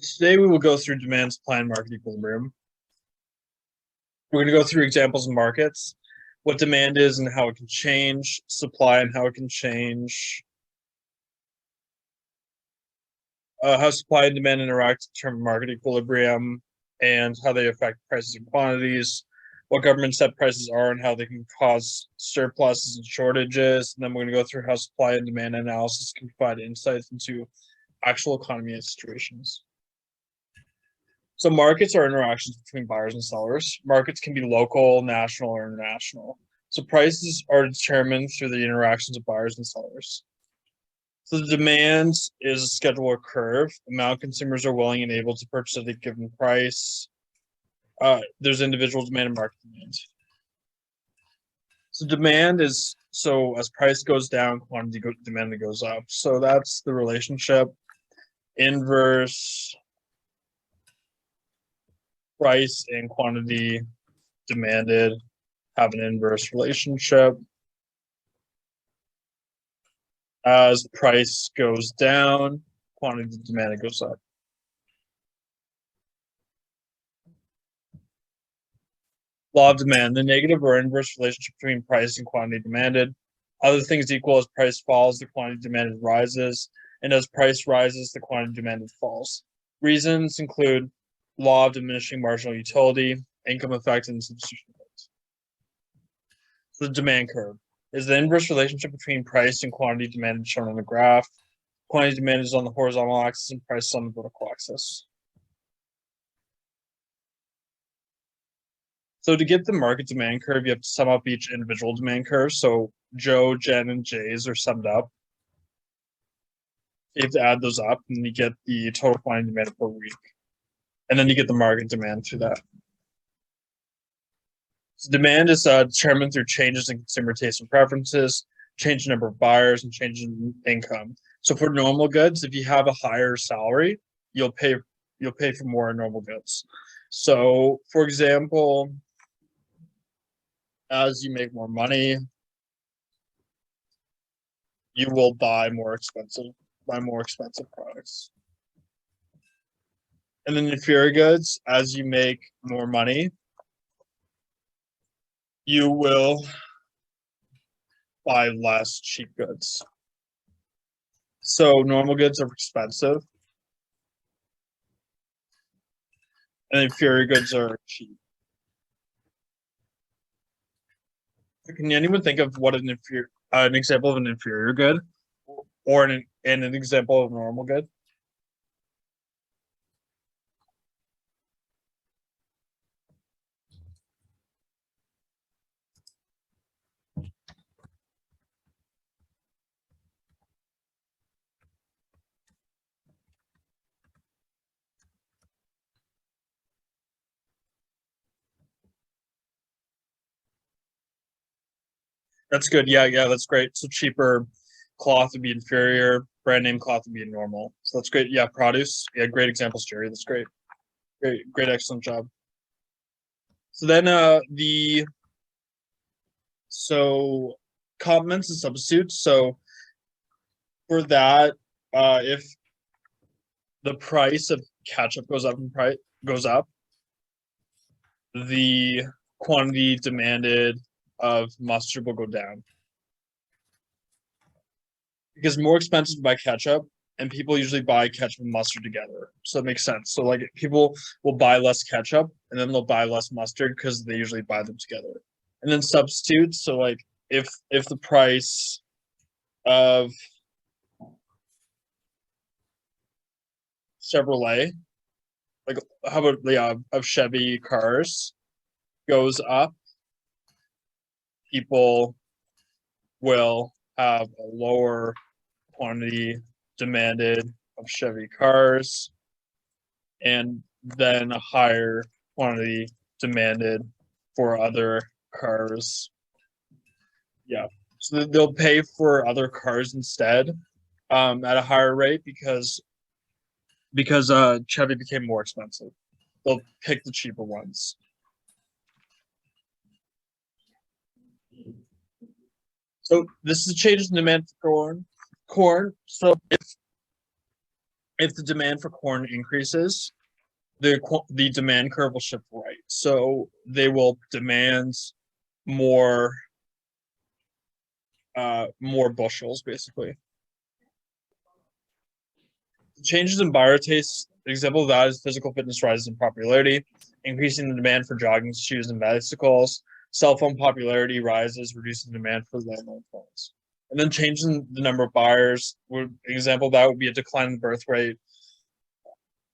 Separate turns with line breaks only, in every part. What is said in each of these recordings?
Today we will go through demand, supply, and market equilibrium. We're going to go through examples of markets, what demand is and how it can change, supply and how it can change, how supply and demand interact to determine market equilibrium, and how they affect prices and quantities, what government set prices are and how they can cause surpluses and shortages. And then we're going to go through how supply and demand analysis can provide insights into actual economy situations. So markets are interactions between buyers and sellers. Markets can be local, national, or international. So prices are determined through the interactions of buyers and sellers. So the demand is a schedule or curve, amount consumers are willing and able to purchase at a given price. There's individual demand and market demand. So demand is, so as price goes down, quantity demand goes up. So that's the relationship. Inverse price and quantity demanded have an inverse relationship. As price goes down, quantity demanded goes up. Law of demand, the negative or inverse relationship between price and quantity demanded. Other things equal, as price falls, the quantity demanded rises, and as price rises, the quantity demanded falls. Reasons include law of diminishing marginal utility, income effect, and substitution effects. So the demand curve is the inverse relationship between price and quantity demanded shown on the graph. Quantity demanded is on the horizontal axis and price is on the vertical axis. So to get the market demand curve, you have to sum up each individual demand curve. So Joe, Jen, and Jay's are summed up. You have to add those up, and you get the total quantity demanded per week. And then you get the market demand through that. So demand is determined through changes in consumer tastes and preferences, change in number of buyers, and change in income. So for normal goods, if you have a higher salary, you'll pay for more in normal goods. So, for example, as you make more money, you will buy more expensive products. And then inferior goods, as you make more money, you will buy less cheap goods. So normal goods are expensive, and inferior goods are cheap. Can anyone think of what an example of an inferior good, or an example of a normal good? That's good. Yeah, that's great. So cheaper cloth would be inferior, brand name cloth would be normal. So that's great. Yeah, produce. Yeah, great examples, Jerry. That's great. Great, excellent job. So then complements and substitutes. So for that, if the price of ketchup goes up, the quantity demanded of mustard will go down, because more expensive to buy ketchup, and people usually buy ketchup and mustard together. So it makes sense. So like people will buy less ketchup and then they'll buy less mustard because they usually buy them together. And then substitutes. So like if the price of Chevrolet, like how about of Chevy cars goes up, people will have a lower quantity demanded of Chevy cars, and then a higher quantity demanded for other cars. Yeah, so they'll pay for other cars instead at a higher rate because Chevy became more expensive. They'll pick the cheaper ones. So this is a change in demand for corn. So if the demand for corn increases, the demand curve will shift right. So they will demand more more bushels basically. Changes in buyer tastes. An example of that is physical fitness rises in popularity, increasing the demand for jogging shoes and bicycles. Cell phone popularity rises, reducing demand for landline phones. And then changing the number of buyers. Would example of that would be a decline in the birth rate,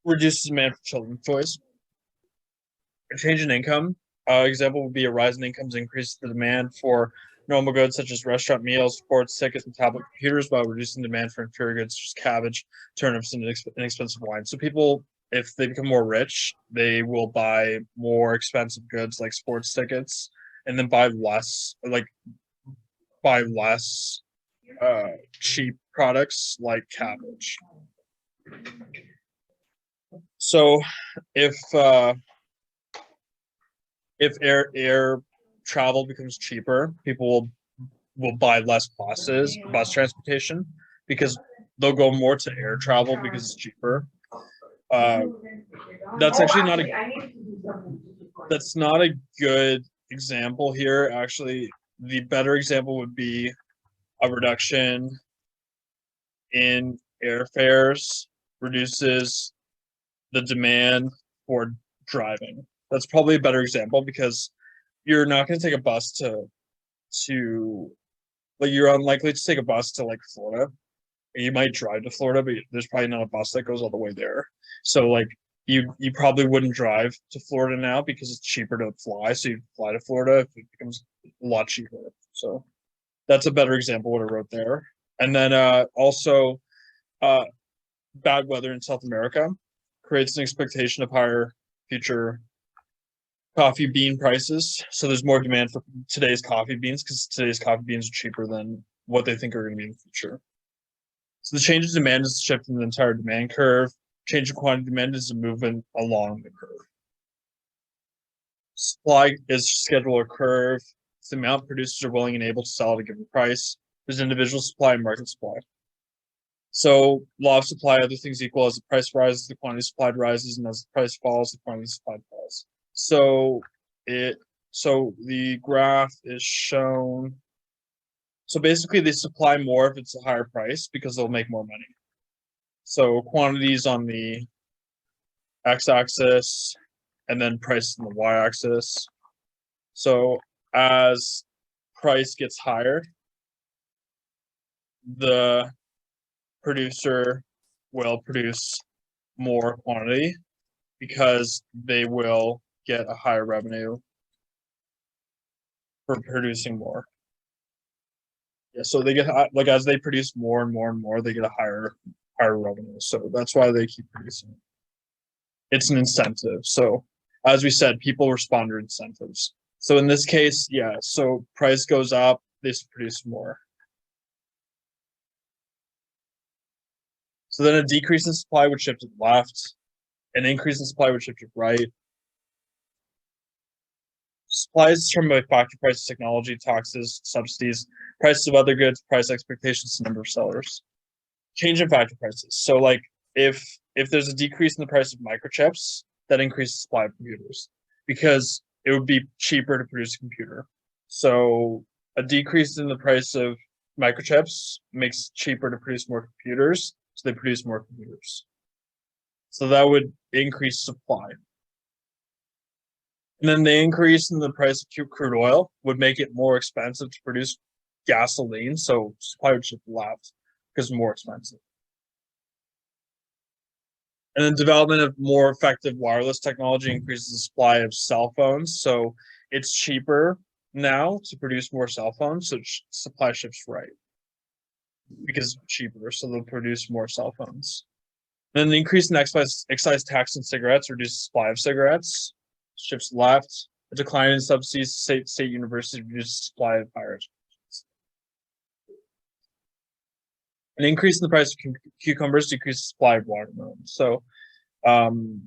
reduces demand for children's toys. A change in income. Example would be a rise in incomes increases the demand for normal goods such as restaurant meals, sports tickets, and tablet computers, while reducing demand for inferior goods such as cabbage, turnips, and inexpensive wine. So people, if they become more rich, they will buy more expensive goods like sports tickets, and then buy less cheap products like cabbage. So if air travel becomes cheaper, people will buy less bus transportation, because they'll go more to air travel because it's cheaper. Uh, that's actually not a that's not a good example here. Actually, the better example would be a reduction in airfares reduces the demand for driving. That's probably a better example, because you're not going to take a bus to like you're unlikely to take a bus to like Florida. You might drive to Florida, but there's probably not a bus that goes all the way there. So like you probably wouldn't drive to Florida now because it's cheaper to fly. So you fly to Florida if it becomes a lot cheaper. So that's a better example of what I wrote there. And then also uh, bad weather in South America creates an expectation of higher future coffee bean prices. So there's more demand for today's coffee beans because today's coffee beans are cheaper than what they think are going to be in the future. So the change in demand is a shift in the entire demand curve. Change in quantity demand is a movement along the curve. Supply is schedule a curve. It's the amount producers are willing and able to sell at a given price. There's individual supply and market supply. So law of supply, other things equal, as the price rises, the quantity supplied rises, and as the price falls, the quantity supplied falls. So the graph is shown. So basically they supply more if it's a higher price because they'll make more money. So quantities on the x-axis and then price on the y-axis. So as price gets higher, the producer will produce more quantity because they will get a higher revenue for producing more. Yeah, so they get like as they produce more and more and more, they get a higher revenue. So that's why they keep producing. It's an incentive. So as we said, people respond to incentives. So in this case, yeah, so price goes up, they produce more. So then a decrease in supply would shift to the left, an increase in supply would shift to the right. Supply is determined by factor prices, technology, taxes, subsidies, prices of other goods, price expectations, number of sellers. Change in factor prices. So like if there's a decrease in the price of microchips, that increases the supply of computers because it would be cheaper to produce a computer. So a decrease in the price of microchips makes it cheaper to produce more computers, so they produce more computers. So that would increase supply. And then the increase in the price of crude oil would make it more expensive to produce gasoline, so supply would shift left because it's more expensive. And then development of more effective wireless technology increases the supply of cell phones. So it's cheaper now to produce more cell phones, so supply shifts right because it's cheaper, so they'll produce more cell phones. Then the increase in excise tax on cigarettes reduces the supply of cigarettes, shifts left. A decline in subsidies to state universities reduces the supply of higher education. An increase in the price of cucumbers decreases the supply of watermelons. So, and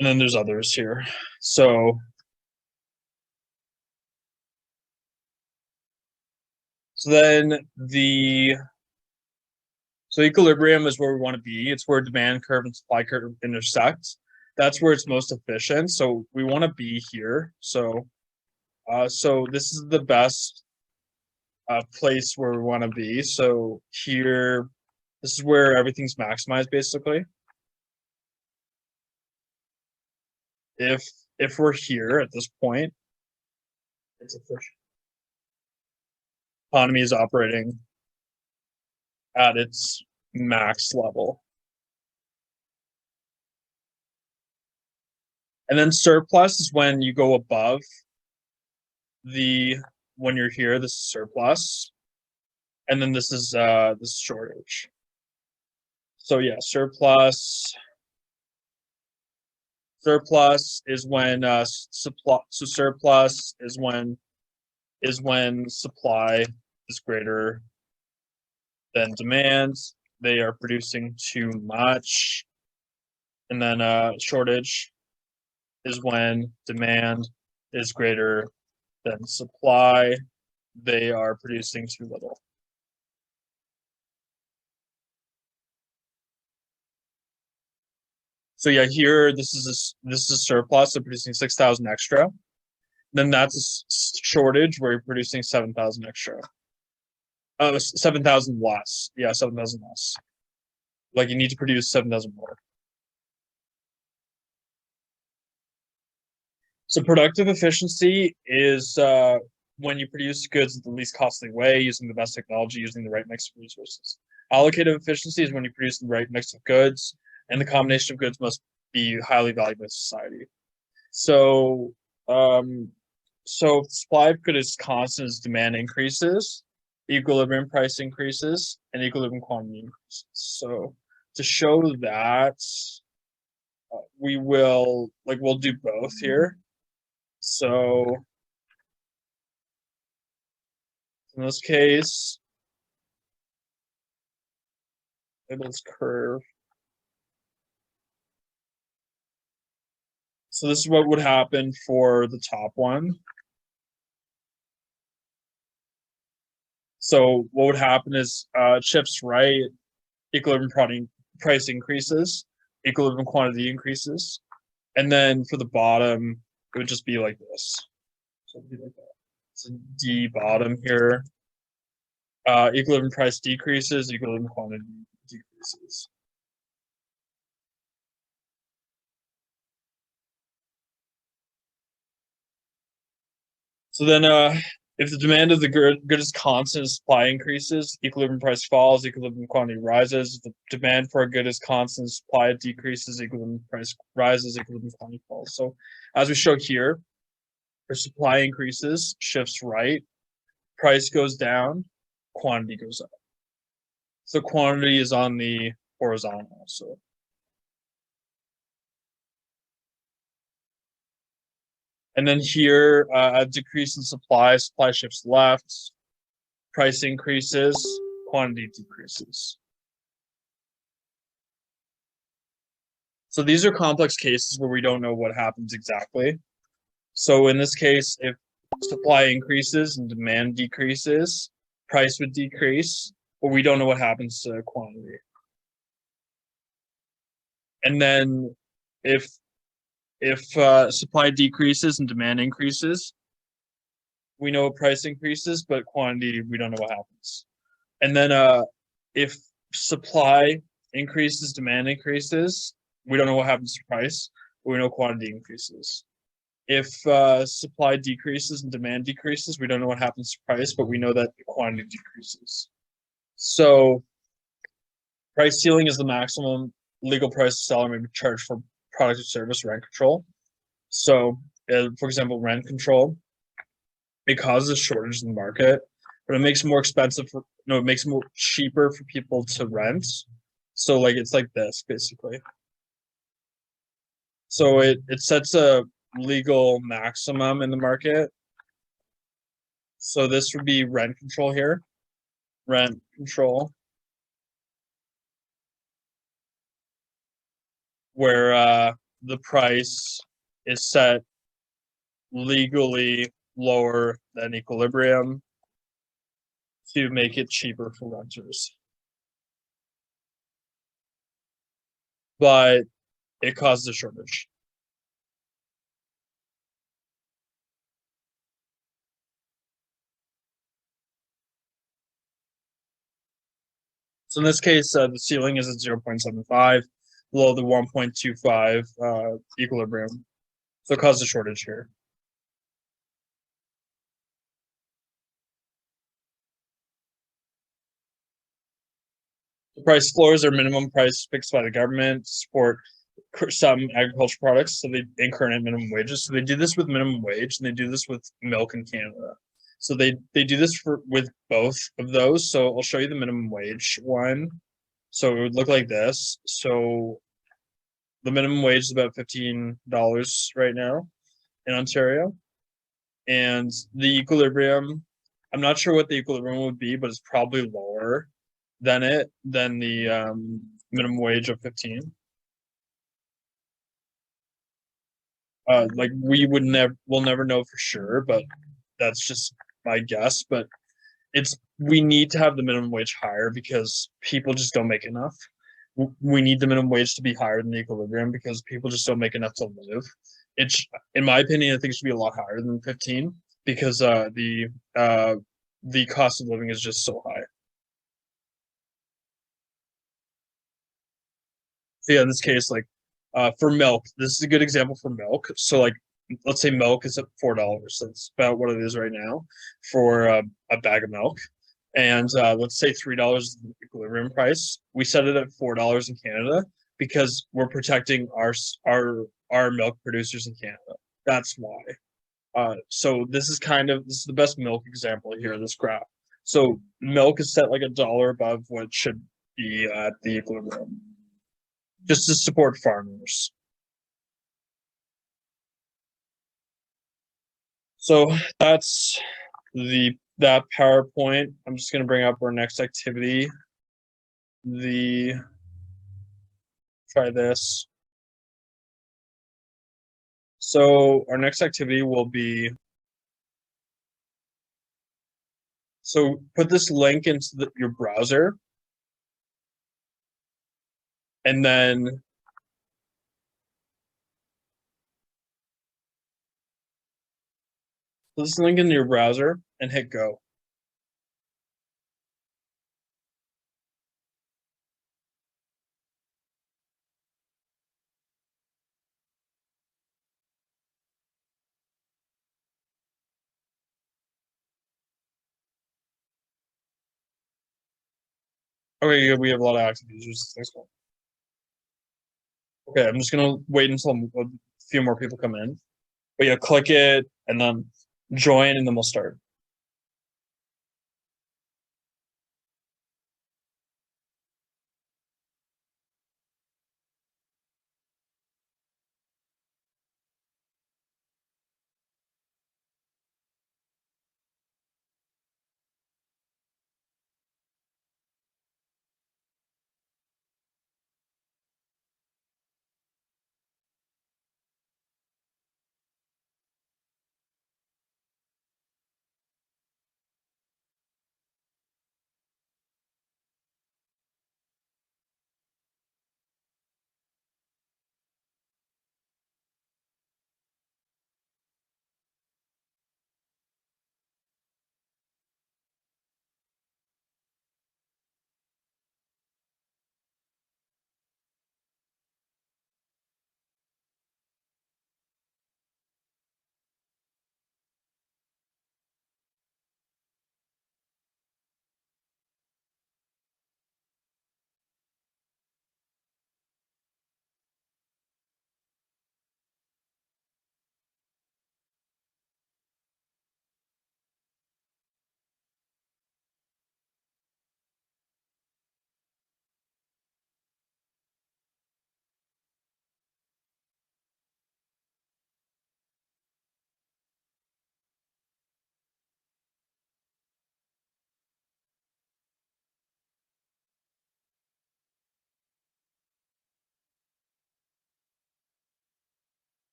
then there's others here. So So then so equilibrium is where we want to be. It's where demand curve and supply curve intersect. That's where it's most efficient. So we want to be here. So this is the best place where we want to be. So here, this is where everything's maximized basically. If we're here at this point, it's efficient. Economy is operating at its max level. And then surplus is when you go above when you're here, this is surplus. And then this is shortage. So yeah, surplus is when surplus is when supply is greater than demand. They are producing too much. And then shortage is when demand is greater than supply. They are producing too little. So yeah, here this is a surplus, so producing 6,000 extra. Then that's a shortage where you're producing 7,000 extra. 7,000 less. Yeah, 7,000 less. Like you need to produce 7,000 more. So productive efficiency is when you produce goods the least costly way, using the best technology, using the right mix of resources. Allocative efficiency is when you produce the right mix of goods, and the combination of goods must be highly valued by society. So, so if supply of goods is constant as demand increases, equilibrium price increases, and equilibrium quantity increases. So to show that, we'll do both here. So in this case, label this curve. So this is what would happen for the top one. So what would happen is shifts right, equilibrium price increases, equilibrium quantity increases, and then for the bottom, it would just be like this. So it'd be like that. It's a D bottom here. Equilibrium price decreases, equilibrium quantity decreases. So then if the demand of the good is constant, supply increases, equilibrium price falls, equilibrium quantity rises. If the demand for a good is constant, supply decreases, equilibrium price rises, equilibrium quantity falls. So as we show here, our supply increases, shifts right, price goes down, quantity goes up. So quantity is on the horizontal. So and then here, a decrease in supply shifts left, price increases, quantity decreases. So these are complex cases where we don't know what happens exactly. So in this case, if supply increases and demand decreases, price would decrease, but we don't know what happens to quantity. And then if supply decreases and demand increases, we know price increases, but quantity, we don't know what happens. And then if supply increases, demand increases, we don't know what happens to price, but we know quantity increases. If supply decreases and demand decreases, we don't know what happens to price, but we know that the quantity decreases. So price ceiling is the maximum legal price a seller may be charged for product or service rent control. So, for example, rent control, it causes shortage in the market, but it makes it more expensive it makes it more cheaper for people to rent. So like it's like this basically. So it sets a legal maximum in the market. So this would be rent control here. Rent control. Where the price is set legally lower than equilibrium to make it cheaper for renters. But it causes a shortage. So in this case, the ceiling is at 0.75, below the 1.25 equilibrium. So it causes a shortage here. The price floors are minimum price fixed by the government to support some agriculture products, so they incur minimum wages. So they do this with minimum wage, and they do this with milk in Canada. So they do this with both of those. So I'll show you the minimum wage one. So it would look like this. So the minimum wage is about $15 right now in Ontario, and the equilibrium. I'm not sure what the equilibrium would be, but it's probably lower than the minimum wage of 15. Like we'll never know for sure, but that's just my guess. But we need to have the minimum wage higher because people just don't make enough. We need the minimum wage to be higher than the equilibrium because people just don't make enough to live. It's, in my opinion, I think it should be a lot higher than 15 because the cost of living is just so high. So yeah, in this case, like for milk, this is a good example for milk. So like, let's say milk is at $4. That's about what it is right now for a bag of milk. And let's say $3 is the equilibrium price. We set it at $4 in Canada because we're protecting our milk producers in Canada. That's why. So this is the best milk example here in this graph. So milk is set like $1 above what should be at the equilibrium, just to support farmers. So that's that PowerPoint. I'm just going to bring up our next activity. The Try this. So our next activity will be, so put this link into your browser, and then put this link into your browser and hit go. Okay, good. We have a lot of active users. Thanks. Okay, I'm just gonna wait until a few more people come in. But yeah, click it and then join, and then we'll start.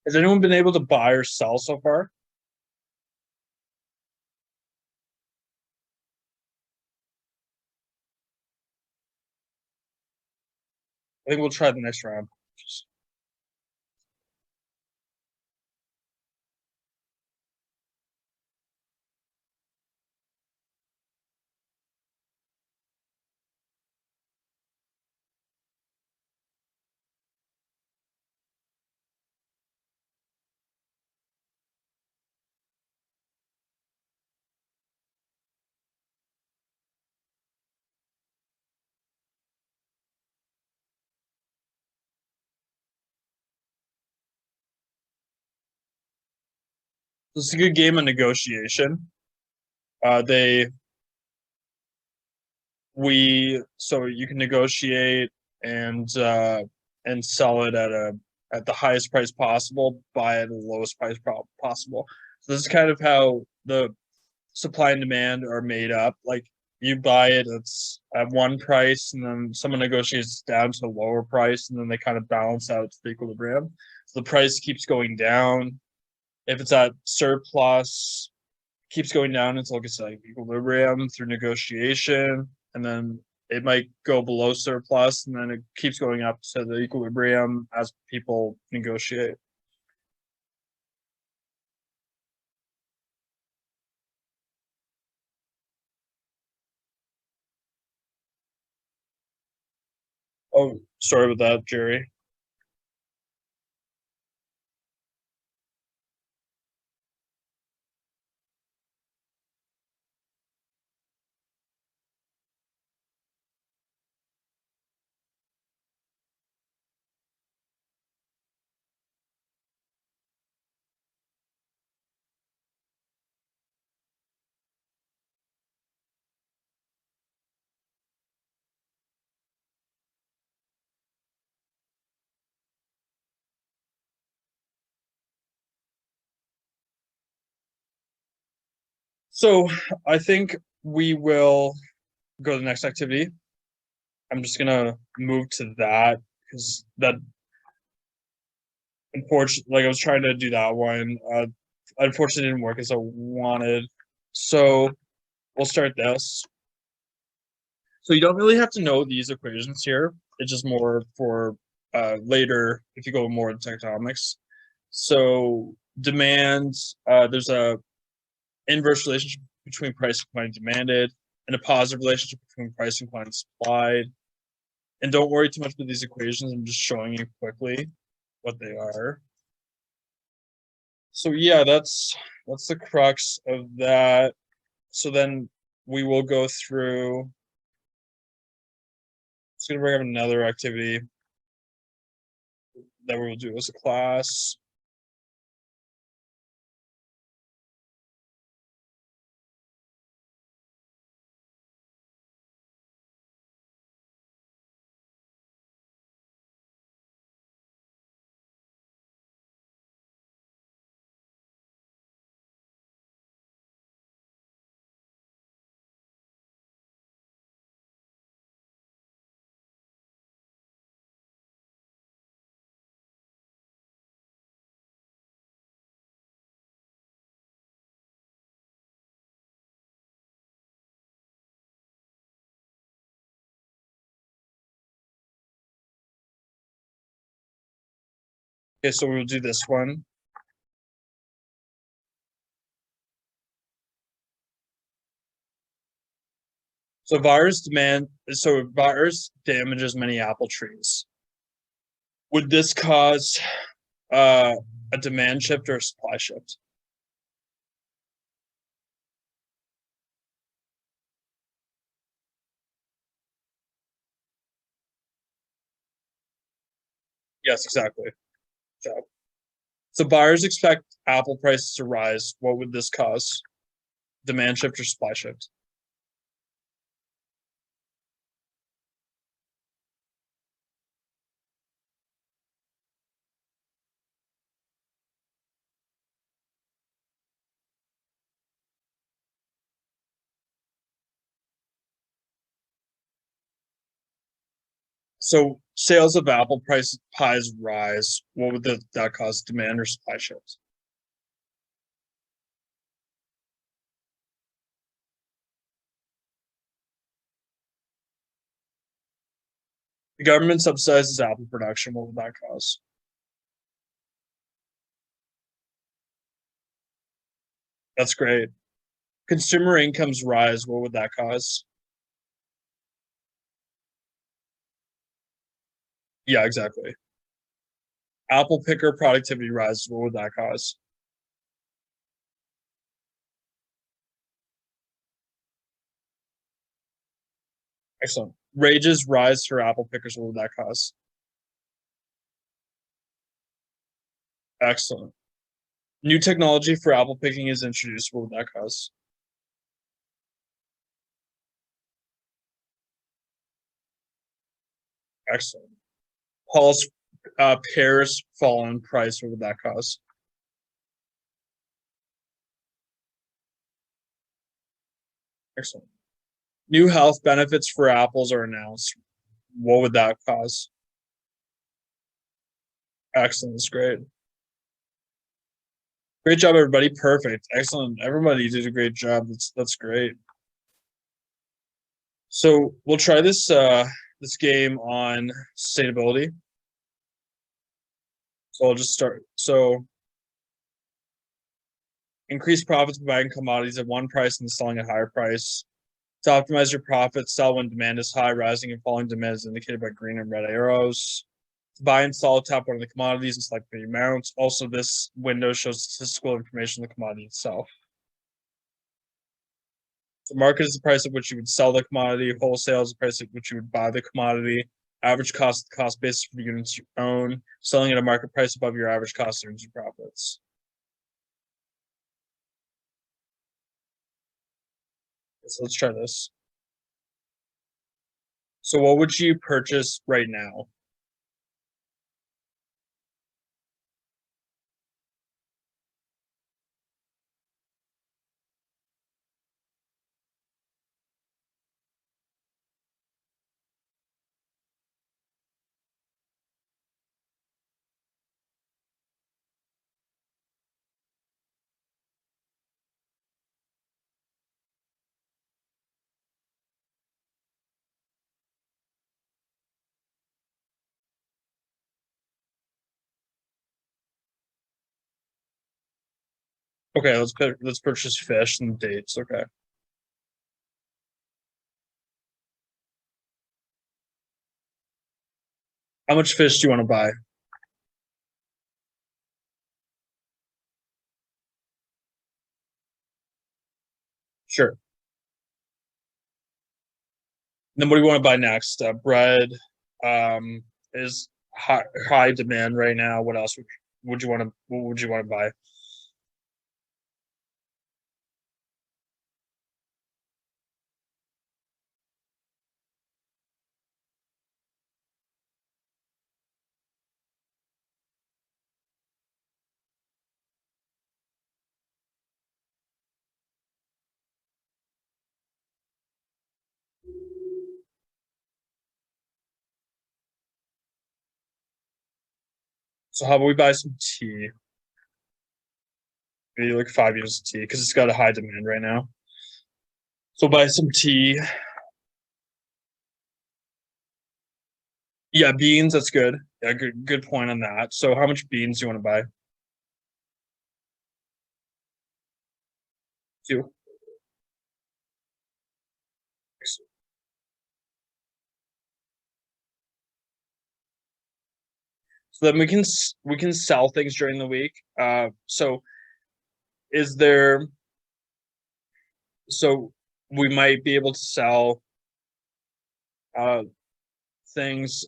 Has anyone been able to buy or sell so far? I think we'll try the next round. This is a good game of negotiation. They we so you can negotiate and sell it at the highest price possible, buy at the lowest price possible. So this is kind of how the supply and demand are made up. Like you buy it, it's at one price, and then someone negotiates down to a lower price, and then they kind of balance out to the equilibrium. So the price keeps going down. If it's at surplus, keeps going down until it gets to like equilibrium through negotiation, and then it might go below surplus, and then it keeps going up to the equilibrium as people negotiate. Oh, sorry about that, Jerry. So I think we will go to the next activity. I'm just gonna move to that because that unfortunately, like I was trying to do that one. Unfortunately, didn't work as I wanted. So we'll start this. So you don't really have to know these equations here. It's just more for later if you go more into economics. So demand, there's a inverse relationship between price and quantity demanded, and a positive relationship between price and quantity supplied. And don't worry too much about these equations. I'm just showing you quickly what they are. So yeah, that's the crux of that. So then we will go through. It's gonna bring up another activity that we will do as a class. Okay, so we'll do this one. So virus damages many apple trees. Would this cause a demand shift or a supply shift? Yes, exactly. So, so buyers expect apple prices to rise. What would this cause? Demand shift or supply shift? So Sales of apple price pies rise. What would that cause? Demand or supply shifts? The government subsidizes apple production. What would that cause? That's great. Consumer incomes rise. What would that cause? Yeah, exactly. Apple picker productivity rises. What would that cause? Excellent. Wages rise for apple pickers. What would that cause? Excellent. New technology for apple picking is introduced. What would that cause? Excellent. Paul's pears fall in price. What would that cause? Excellent. New health benefits for apples are announced. What would that cause? Excellent. That's great. Great job, everybody. Perfect. Excellent. Everybody did a great job. That's great. So we'll try this game on sustainability. So I'll just start. So increase profits by buying commodities at one price and selling at a higher price. To optimize your profits, sell when demand is high. Rising and falling demand is indicated by green and red arrows. To buy and sell, tap one of the commodities and select the amount. Also, this window shows statistical information on the commodity itself. The market is the price at which you would sell the commodity. Wholesale is the price at which you would buy the commodity. Average cost basis for the units you own. Selling at a market price above your average cost earns you profits. So let's try this. So what would you purchase right now? Okay, let's purchase fish and dates. Okay. How much fish do you want to buy? Sure. Then what do you want to buy next? Bread is high demand right now. What else would you want to what would you want to buy? So how about we buy some tea? Maybe like 5 years of tea because it's got a high demand right now. So buy some tea. Yeah, beans. That's good. Yeah, good point on that. So how much beans do you want to buy? Two. So then we can sell things during the week. So is there so we might be able to sell uh things.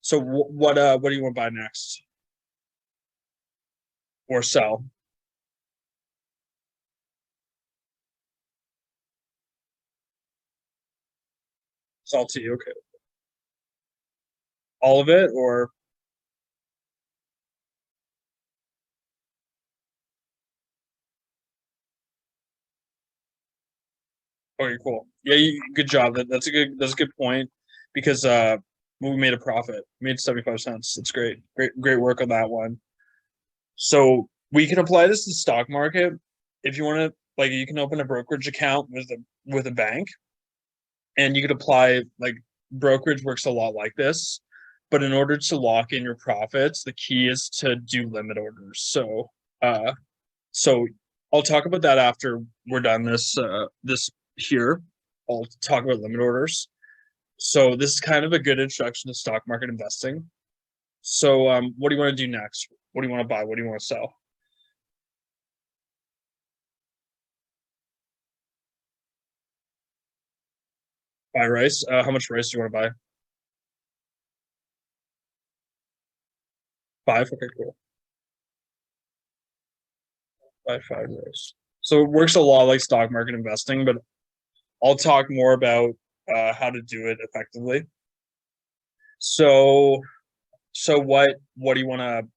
So what do you want to buy next or sell? Sell tea. Okay, all of it or okay, cool. Yeah, good job. That's a good point because We made a profit. We made 75 cents. That's great. Great work on that one. So we can apply this to the stock market. If you want to, like, you can open a brokerage account with a bank, and you could apply, like, brokerage works a lot like this. But in order to lock in your profits, the key is to do limit orders. So I'll talk about that after we're done this here. I'll talk about limit orders. So this is kind of a good introduction to stock market investing. So what do you want to do next? What do you want to buy? What do you want to sell? Buy rice. How much rice do you want to buy? 5. Okay, cool. Buy 5 rice. So it works a lot like stock market investing, but I'll talk more about how to do it effectively. So what do you want to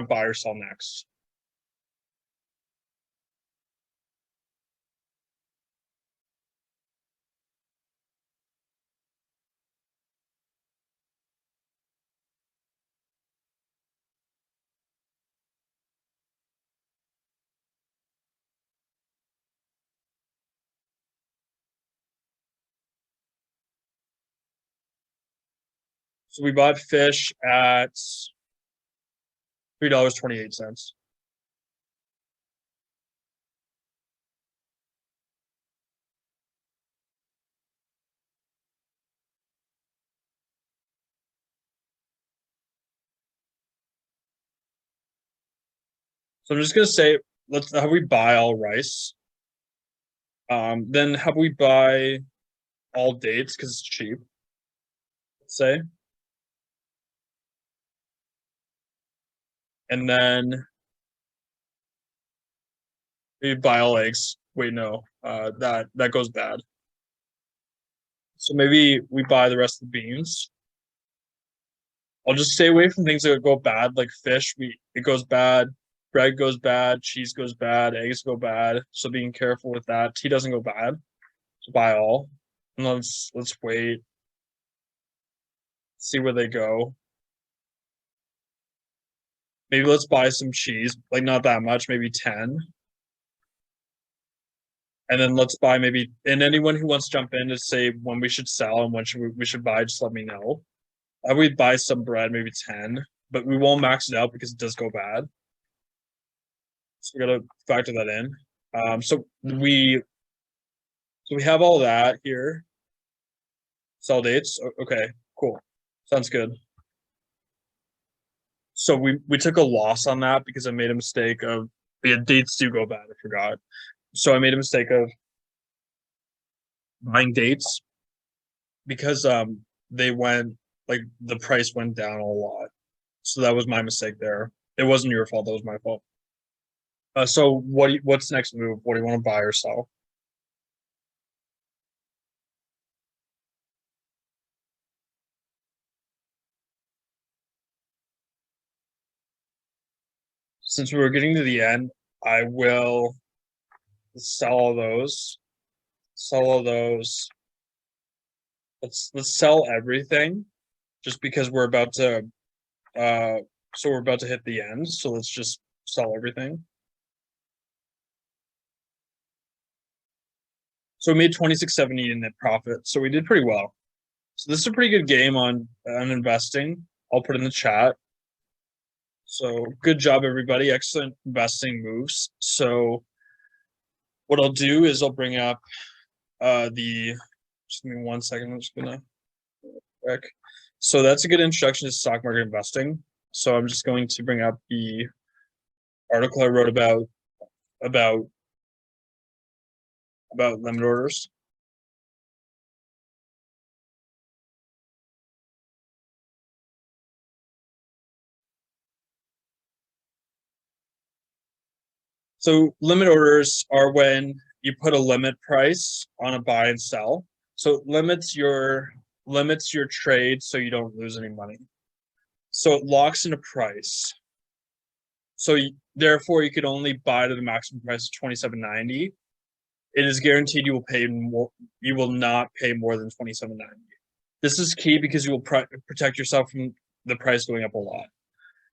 buy or sell next? So we bought fish at $3.28. So I'm just gonna say, let's have we buy all rice. Then have we buy all dates because it's cheap. Let's say, and then maybe buy all eggs. Wait, no, that goes bad. So maybe we buy the rest of the beans. I'll just stay away from things that go bad, like fish. It goes bad, bread goes bad, cheese goes bad, eggs go bad. So being careful with that. Tea doesn't go bad. So buy all. And let's wait, see where they go. Maybe let's buy some cheese, like not that much, maybe 10. And then let's buy maybe, and anyone who wants to jump in to say when we should sell and when we should buy, just let me know. I would buy some bread, maybe 10, but we won't max it out because it does go bad. So we gotta factor that in. So we have all that here. Sell dates. Okay, cool. Sounds good. So we took a loss on that because I made a mistake of, yeah, dates do go bad. I forgot. So I made a mistake of buying dates because they went, like, the price went down a lot. So that was my mistake there. It wasn't your fault. That was my fault. So what's next move? What do you want to buy or sell? Since we were getting to the end, I will sell all those. Sell all those. Let's sell everything, just because uh we're about to hit the end. So let's just sell everything. So we made 26.70 in net profit. So we did pretty well. So this is a pretty good game on investing. I'll put in the chat. So good job, everybody. Excellent investing moves. So what I'll do is I'll bring up the, just give me 1 second. I'm just gonna check. So that's a good introduction to stock market investing. So I'm just going to bring up the article I wrote about limit orders. So limit orders are when you put a limit price on a buy and sell. So it limits your trade so you don't lose any money. So it locks in a price. So therefore you could only buy to the maximum price of 27.90. It is guaranteed you will pay more. You will not pay more than 27.90. This is key because you will protect yourself from the price going up a lot.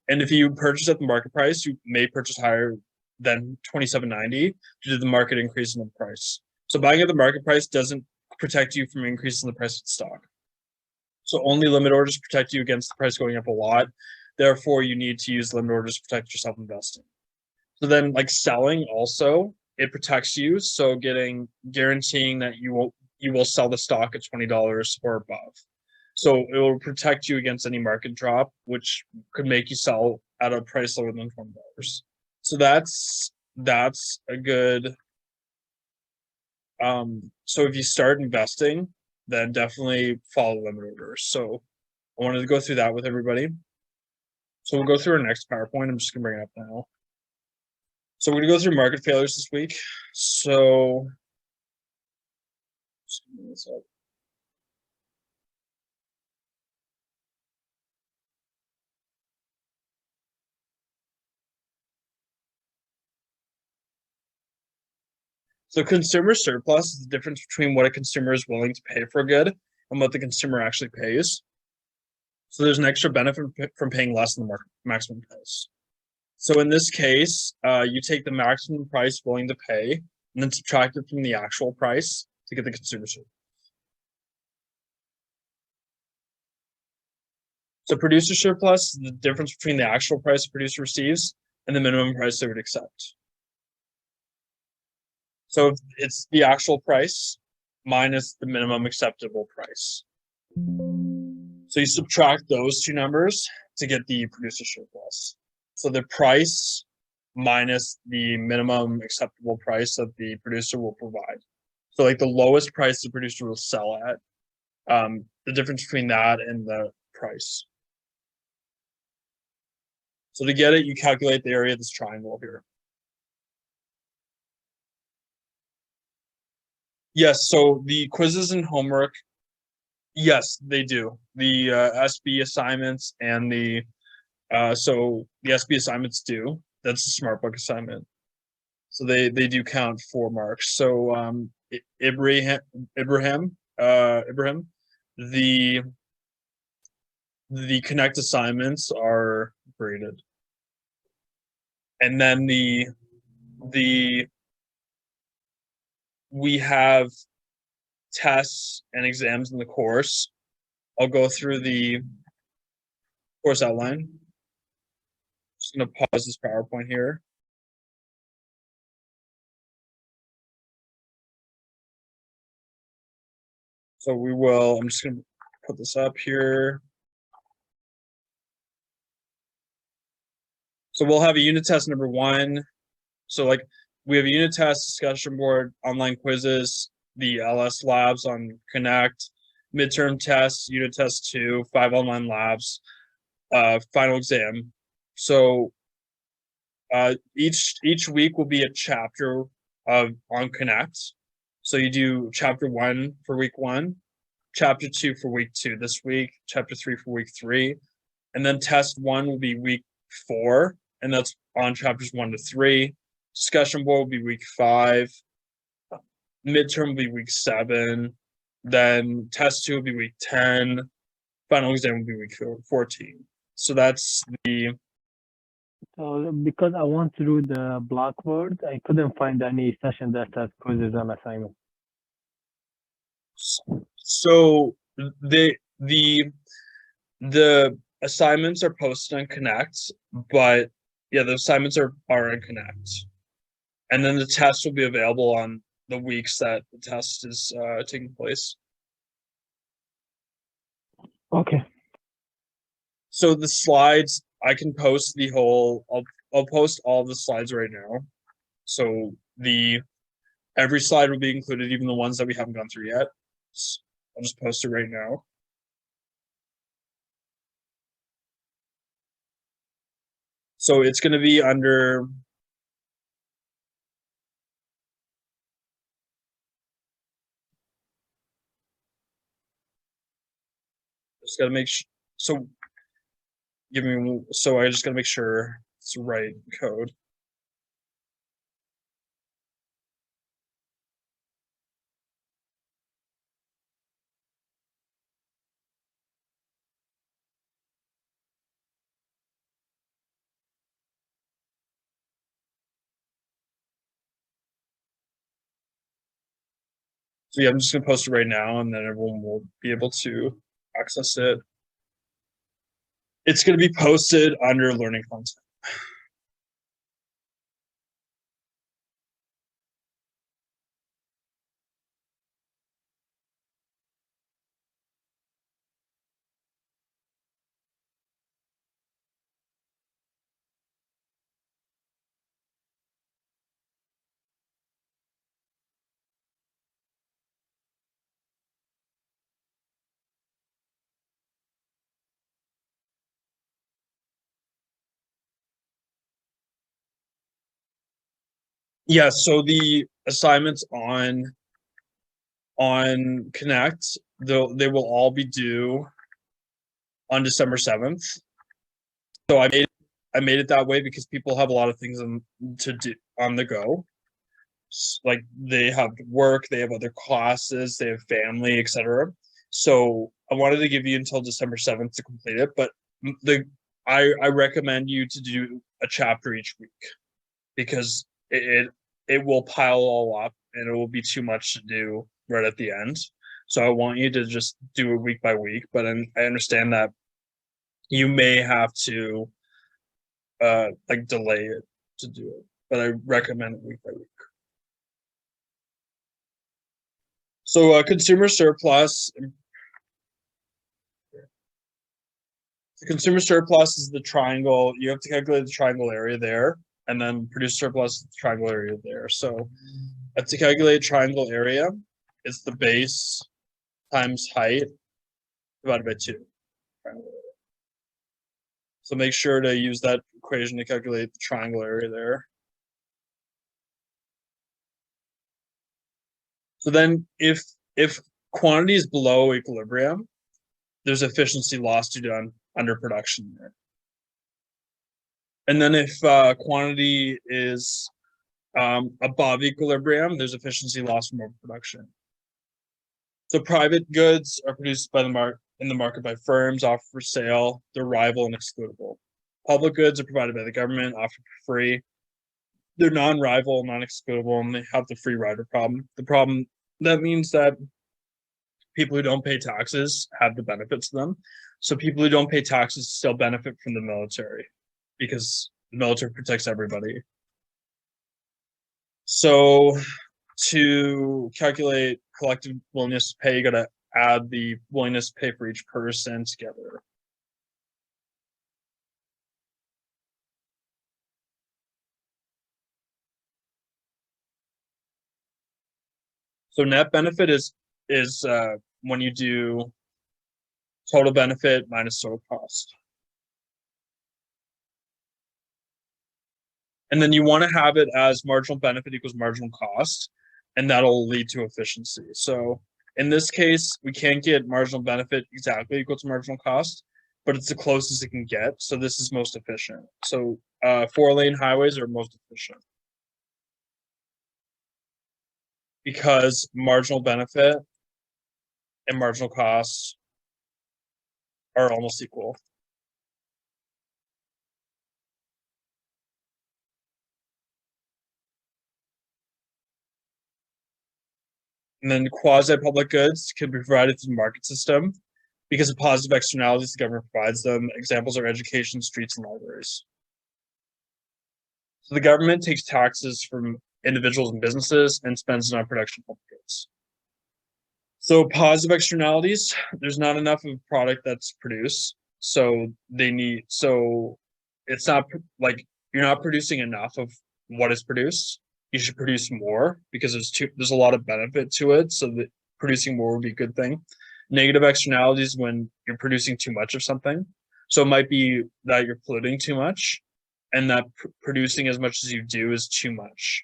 And if you purchase at the market price, you may purchase higher than 27.90 due to the market increase in the price. So buying at the market price doesn't protect you from increasing the price of the stock. So only limit orders protect you against the price going up a lot. Therefore, you need to use limit orders to protect yourself investing. So then, like selling, also it protects you. So guaranteeing that you will sell the stock at $20 or above. So it will protect you against any market drop, which could make you sell at a price lower than $20. So that's a good. So if you start investing, then definitely follow limit orders. So I wanted to go through that with everybody. So we'll go through our next PowerPoint. I'm just gonna bring it up now. So we're gonna go through market failures this week. So just give me this up. So consumer surplus is the difference between what a consumer is willing to pay for a good and what the consumer actually pays. So there's an extra benefit from paying less than the maximum price. So in this case, you take the maximum price willing to pay and then subtract it from the actual price to get the consumer surplus. So producer surplus is the difference between the actual price a producer receives and the minimum price they would accept. So it's the actual price minus the minimum acceptable price. So you subtract those two numbers to get the producer surplus. So the price minus the minimum acceptable price that the producer will provide. So like the lowest price the producer will sell at, the difference between that and the price. So to get it, you calculate the area of this triangle here. Yes, so the quizzes and homework, yes, they do. The SB assignments and the SB assignments do. That's the smart book assignment. So they do count 4 marks. So Ibrahim, the Connect assignments are graded. And then we have tests and exams in the course. I'll go through the course outline. Just gonna pause this PowerPoint here. So I'm just gonna put this up here. So we'll have a unit test number 1. So like we have a unit test, discussion board, online quizzes, the LS labs on Connect, midterm tests, unit test 2, 5 online labs, final exam. So each week will be a chapter on Connect. So you do chapter 1 for week 1, chapter 2 for week 2 this week, chapter 3 for week 3, and then test 1 will be week 4, and that's on chapters 1 to 3. Discussion board will be week 5. Midterm will be week 7. Then test 2 will be week 10. Final exam will be week 14. So that's the.
So because I went through the Blackboard, I couldn't find any session that has quizzes and assignments.
So the assignments are posted on Connect, but yeah, the assignments are on Connect. And then the test will be available on the weeks that the test is taking place.
Okay.
So the slides, I can post the whole. I'll post all the slides right now. So every slide will be included, even the ones that we haven't gone through yet. So I'll just post it right now. So it's going to be under. Just got to make sure. So I just got to make sure it's the right code. So yeah, I'm just gonna post it right now, and then everyone will be able to access it. It's gonna be posted under learning content. Yeah, so the assignments on Connect, they will all be due on December 7th. So I made it that way because people have a lot of things to do on the go. Like they have work, they have other classes, they have family, etc. So I wanted to give you until December 7th to complete it, but the I recommend you to do a chapter each week because it will pile all up and it will be too much to do right at the end. So I want you to just do it week by week, but I understand that you may have to like delay it to do it, but I recommend it week by week. So consumer surplus. The consumer surplus is the triangle. You have to calculate the triangle area there, and then producer surplus is the triangle area there. So to calculate triangle area, it's the base times height divided by 2. So make sure to use that equation to calculate the triangle area there. So then if quantity is below equilibrium, there's efficiency loss due to underproduction there. And then if quantity is above equilibrium, there's efficiency loss from overproduction. So private goods are produced by in the market by firms, offered for sale, they're rival and excludable. Public goods are provided by the government, offered for free. They're non-rival, non-excludable, and they have the free rider problem. The problem that means that people who don't pay taxes have the benefits of them. So people who don't pay taxes still benefit from the military because the military protects everybody. So to calculate collective willingness to pay, you got to add the willingness to pay for each person together. So net benefit is when you do total benefit minus total cost. And then you want to have it as marginal benefit equals marginal cost, and that'll lead to efficiency. So in this case, we can't get marginal benefit exactly equal to marginal cost, but it's the closest it can get. So this is most efficient. So 4-lane highways are most efficient because marginal benefit and marginal costs are almost equal. And then quasi-public goods can be provided through the market system because of positive externalities the government provides them. Examples are education, streets, and libraries. So the government takes taxes from individuals and businesses and spends it on production of public goods. So positive externalities, there's not enough of a product that's produced. So it's not like you're not producing enough of what is produced. You should produce more because there's a lot of benefit to it. So that producing more would be a good thing. Negative externalities when you're producing too much of something. So it might be that you're polluting too much and that producing as much as you do is too much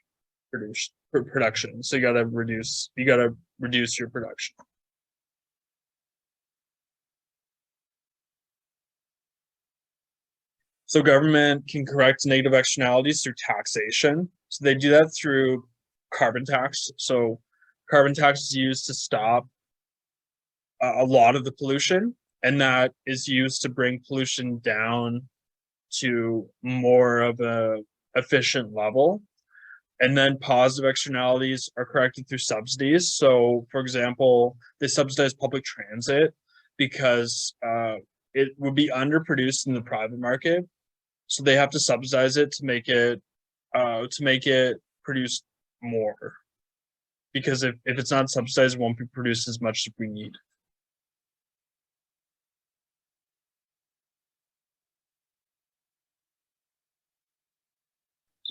production. So you got to reduce your production. So government can correct negative externalities through taxation. So they do that through carbon tax. So carbon tax is used to stop a lot of the pollution, and that is used to bring pollution down to more of a efficient level. And then positive externalities are corrected through subsidies. So, for example, they subsidize public transit because it would be underproduced in the private market, so they have to subsidize it to make it produce more. Because if it's not subsidized, it won't be produced as much as we need.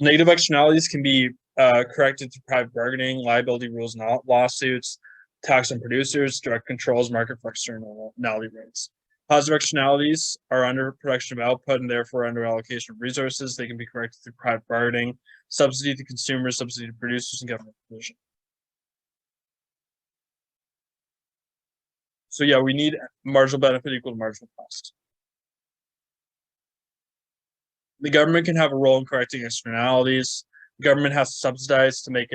Negative externalities can be corrected through private bargaining, liability rules, lawsuits, tax on producers, direct controls, market for externality rates. Positive externalities are under production of output and therefore under allocation of resources. They can be corrected through private bargaining, subsidy to consumers, subsidy to producers, and government provision. So yeah, we need marginal benefit equal to marginal cost. The government can have a role in correcting externalities. The government has to subsidize to make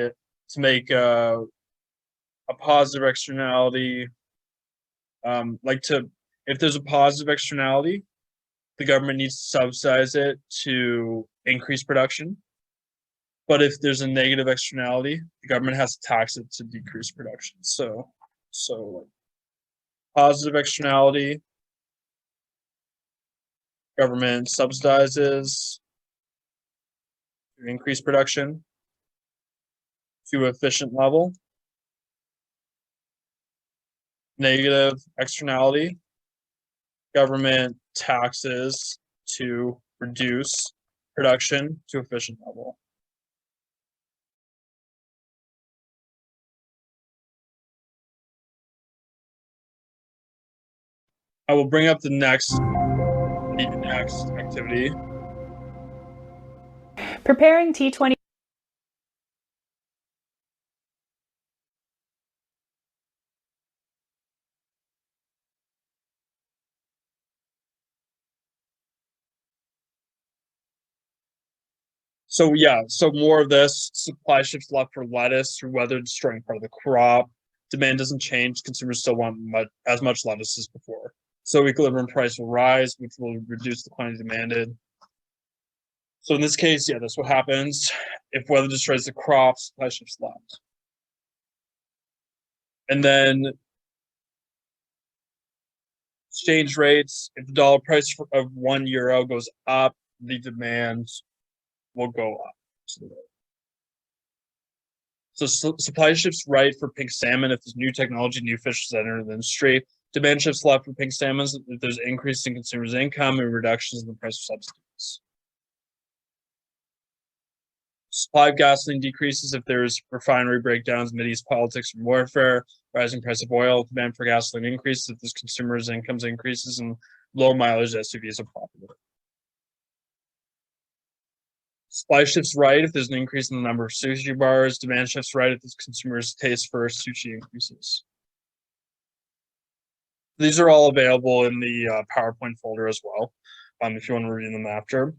a positive externality. If there's a positive externality, the government needs to subsidize it to increase production. But if there's a negative externality, the government has to tax it to decrease production. So positive externality, government subsidizes to increase production to an efficient level. Negative externality, government taxes to reduce production to efficient level. I will bring up the next activity.
Preparing T20.
So yeah, so more of this. Supply shifts left for lettuce through weather destroying part of the crop. Demand doesn't change. Consumers still want as much lettuce as before. So equilibrium price will rise, which will reduce the quantity demanded. So in this case, yeah, that's what happens. If weather destroys the crop, supply shifts left. And then exchange rates, if the dollar price of €1 goes up, the demand will go up. So supply shifts right for pink salmon if there's new technology, new fishes that enter the industry. Demand shifts left for pink salmons if there's increase in consumers' income and reductions in the price of subsidies. Supply of gasoline decreases if there's refinery breakdowns, Mideast politics and warfare. Rising price of oil, demand for gasoline increases if there's consumers' incomes increases, and low mileage SUVs are popular. Supply shifts right if there's an increase in the number of sushi bars. Demand shifts right if the consumers' taste for sushi increases. These are all available in the PowerPoint folder as well, if you want to review them after.